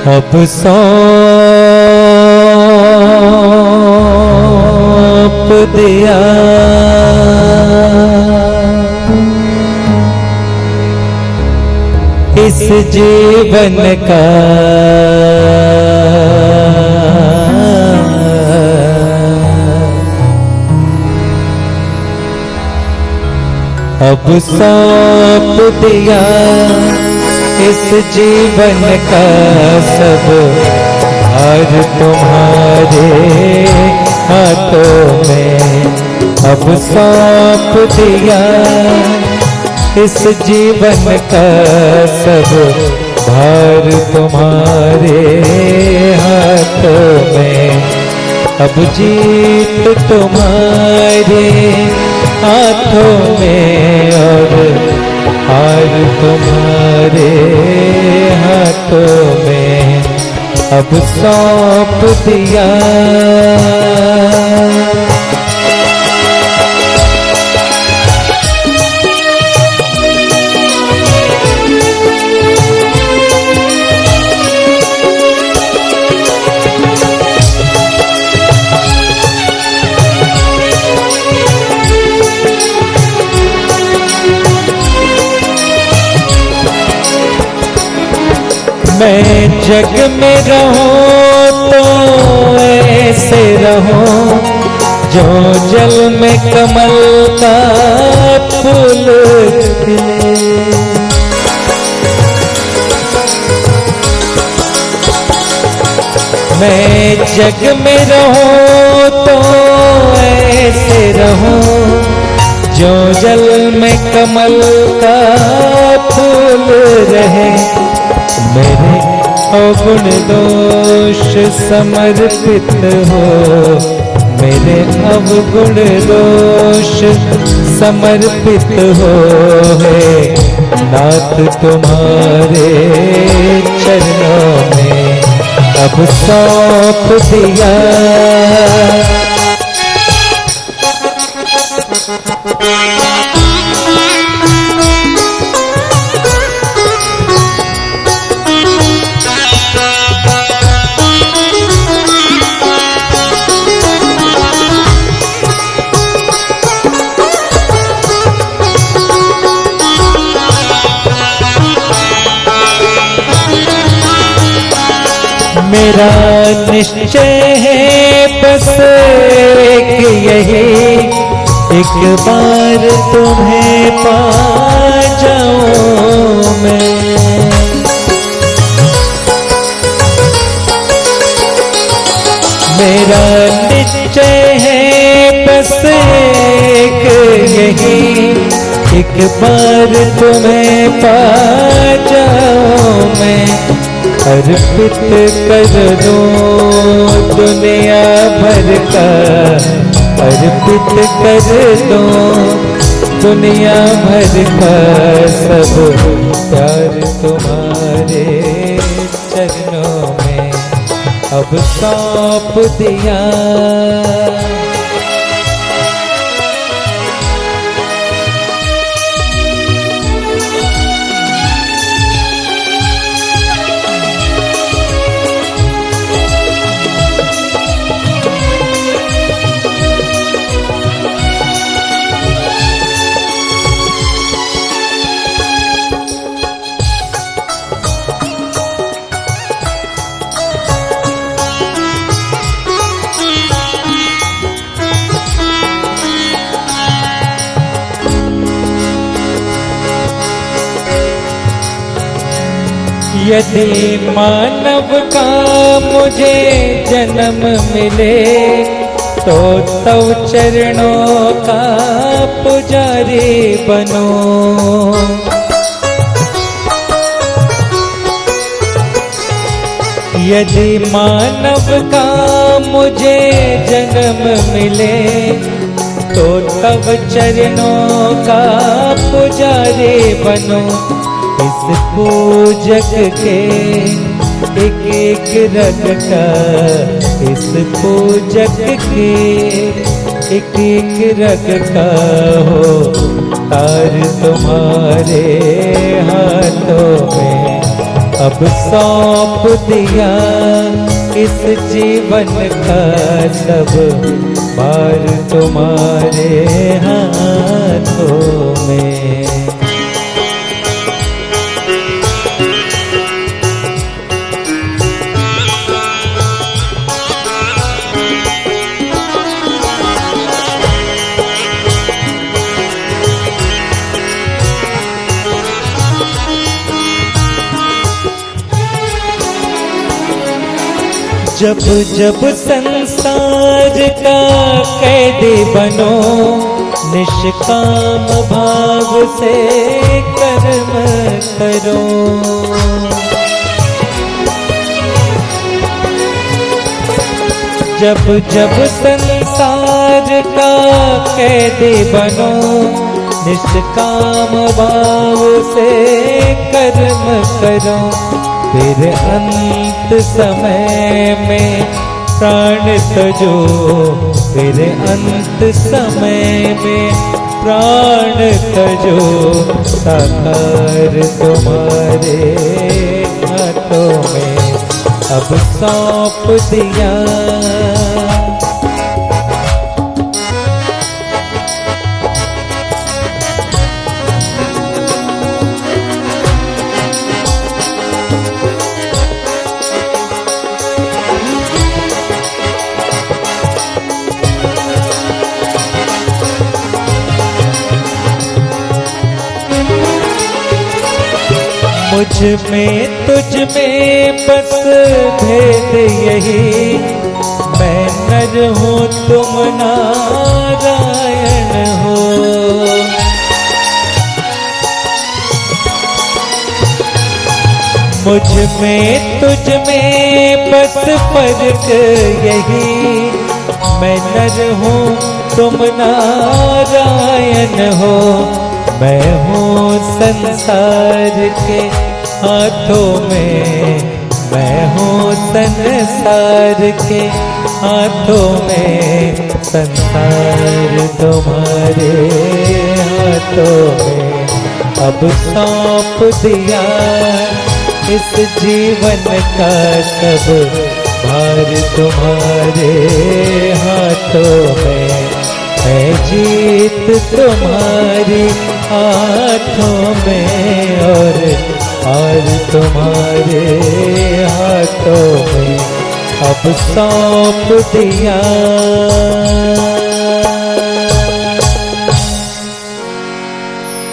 अब सौंप दिया इस जीवन का अब सौंप दिया इस जीवन का सब भार तुम्हारे हाथों में। अब सौंप दिया इस जीवन का सब भार तुम्हारे हाथों में। अब जीत तुम्हारे हाथों में और हार तुम्हारे हाथों में। अब सौंप दिया मैं जग में रहूं तो ऐसे रहूं जो जल में कमल का फूल खिले। मैं जग में रहूं तो ऐसे रहूं जो जल में कमल का फूल रहे। मेरे अवगुण दोष समर्पित हो, मेरे अवगुण दोष समर्पित हो है नाथ तुम्हारे चरणों में। अब सौंप दिया मेरा निश्चय है बस एक यही, एक बार तुम्हें पा जाऊं मैं। मेरा निश्चय है बस एक यही, एक बार तुम्हें पा जाऊं मैं। अर्पित कर दो दुनिया भर का, अर्पित कर दो दुनिया भर का सब प्यार तुम्हारे चरणों में। अब सौंप दिया यदि मानव का मुझे जन्म मिले तो तव चरणों का पुजारी बनो। यदि मानव का मुझे जन्म मिले तो तव चरणों का पुजारी बनो। इस पूजक के एक एक रग का, इस पूजक के एक एक रग का हो तार तुम्हारे हाथों में। अब सौंप दिया इस जीवन का सब भार तुम्हारे हाथों में। जब जब संसार का कैदी बनो, निष्काम भाव से कर्म करो। जब जब संसार का कैदी बनो, निष्काम भाव से कर्म करो। फिर अंत समय में प्राण तजो, फिर अंत समय में प्राण तजो। साकार तुम्हारे हाथों में अब सौंप दिया। मुझ में तुझ में बस भेद यही, मैं नर हूँ तुम नारायण हो। मुझ में तुझ में बस फर्क यही, मैं नर हूँ तुम नारायण हो। मैं हूँ संसार के हाथों में, मैं हूँ संसार के हाथों में। संसार तुम्हारे हाथों में अब सौंप दिया इस जीवन का सब भार तुम्हारे हाथों में। है जीत तुम्हारी हाथों में और तुम्हारे हाथों में अब सौंप दिया।